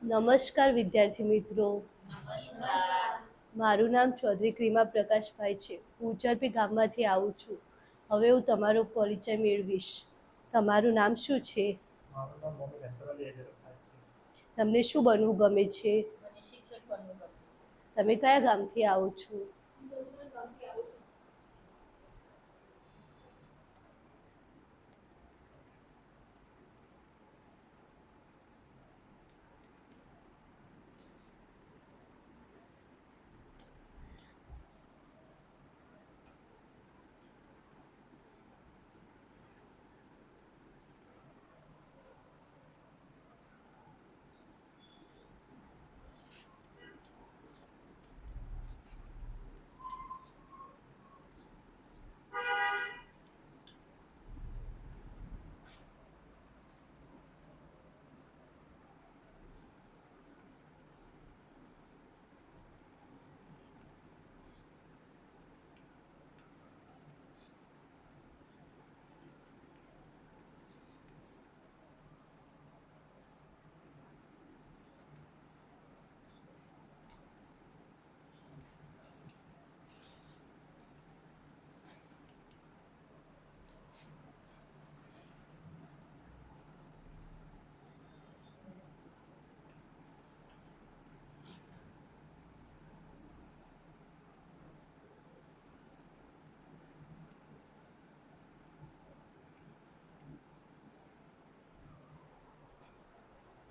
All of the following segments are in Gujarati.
નમસ્કાર વિદ્યાર્થી મિત્રો. નમસ્કાર. મારું નામ ચૌધરી ક્રિમા પ્રકાશભાઈ છે. હું ઉચરપી ગામમાંથી આવું છું. હવે હું તમારો પરિચય મેળવીશ. તમારું નામ શું છે? મારું નામ મોહમ્મદ અસર અલી અજરખાન છે. તમને શું બનવું ગમે છે? મને શિક્ષક બનવું ગમે છે. તમે કયા ગામથી આવો છો? હું ગામથી આવું છું.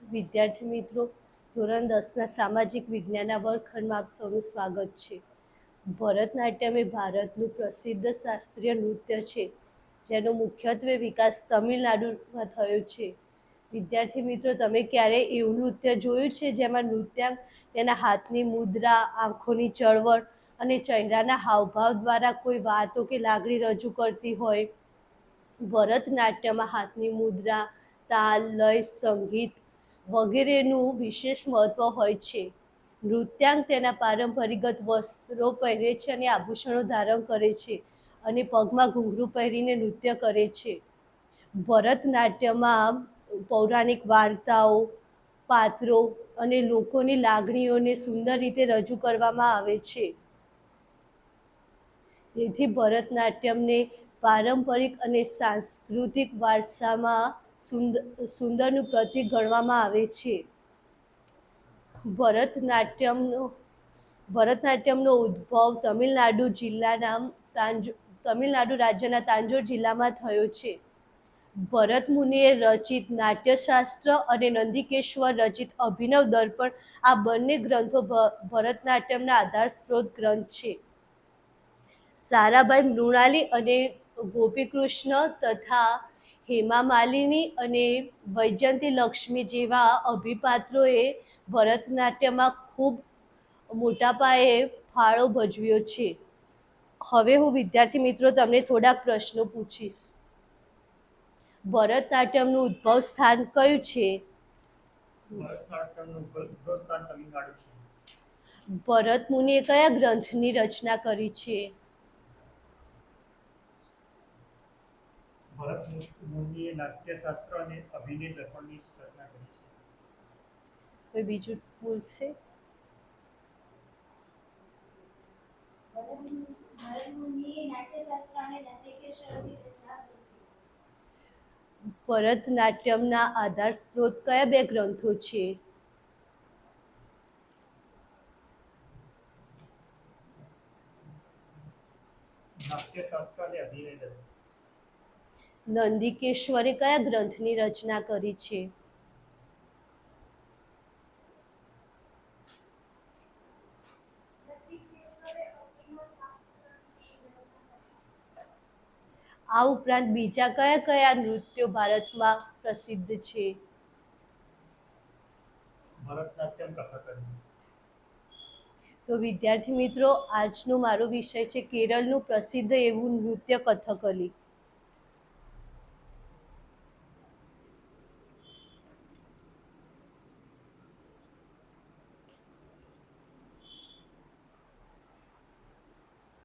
વિદ્યાર્થી મિત્રો, ધોરણ 10ના સામાજિક વિજ્ઞાનના વર્ગખંડમાં આપ સૌનું સ્વાગત છે. ભરતનાટ્યમ એ ભારતનું પ્રસિદ્ધ શાસ્ત્રીય નૃત્ય છે, જેનો મુખ્યત્વે વિકાસ તમિલનાડુમાં થયો છે. વિદ્યાર્થી મિત્રો, તમે ક્યારેય એવું નૃત્ય જોયું છે જેમાં નૃત્યાંગ તેના હાથની મુદ્રા, આંખોની ચળવળ અને ચહેરાના હાવભાવ દ્વારા કોઈ વાતો કે લાગણી રજૂ કરતી હોય? ભરતનાટ્યમમાં હાથની મુદ્રા, તાલ, લય, સંગીત વગેરેનું વિશેષ મહત્વ હોય છે. નૃત્યાંગ તેના પારંપરિક વસ્ત્રો પહેરે છે અને આભૂષણો ધારણ કરે છે અને પગમાં ઘૂંઘરું પહેરીને નૃત્ય કરે છે. ભરતનાટ્યમમાં પૌરાણિક વાર્તાઓ, પાત્રો અને લોકોની લાગણીઓને સુંદર રીતે રજૂ કરવામાં આવે છે. તેથી ભરતનાટ્યમને પારંપરિક અને સાંસ્કૃતિક વારસામાં સુંદરનું પ્રતીક ગણવામાં આવે છે. ભરતનાટ્યમનો ઉદ્ભવ તમિલનાડુ રાજ્યના તાંજોર જિલ્લામાં થયો છે. ભરત મુનિએ રચિત નાટ્યશાસ્ત્ર અને નંદિકેશ્વર રચિત અભિનવ દર્પણ આ બંને ગ્રંથો ભરતનાટ્યમના આધાર સ્ત્રોત ગ્રંથ છે. સારાભાઈ મૃણાલી અને ગોપીકૃષ્ણ તથા હેમા માલિની અને વૈજયંતી લક્ષ્મી જેવા અભિપાત્રોએ ભરતનાટ્યમમાં ખૂબ મોટા પાયે ફાળો ભજવ્યો છે. હવે હું વિદ્યાર્થી મિત્રો તમને થોડાક પ્રશ્નો પૂછીશ. ભરતનાટ્યમનું ઉદ્ભવ સ્થાન કયું છે? ભરતનાટ્યમનું ઉદ્ભવ સ્થાન તમિલનાડુ છે. ભરત મુનિએ કયા ગ્રંથની રચના કરી છે? ભરત મુનિએ નાટ્યશાસ્ત્ર અને અભિનય દર્પણની રચના કરી છે. કોઈ બીજું બોલશે? ભરત મુનિએ નાટ્યશાસ્ત્ર અને નંદિકેશ્વરની રચના કરી છે. ભરતનાટ્યમના આધાર સ્ત્રોત કયા બે ગ્રંથો છે? નાટ્યશાસ્ત્ર અને અભિનય દર્પણ. નંદિકેશ્વરે કયા ગ્રંથની રચના કરી છે? આ ઉપરાંત બીજા કયા કયા નૃત્યો ભારતમાં પ્રસિદ્ધ છે? ભરતનાટ્યમ, કથકલી. તો વિદ્યાર્થી મિત્રો, આજનો મારો વિષય છે કેરળનું પ્રસિદ્ધ એવું નૃત્ય કથકલી.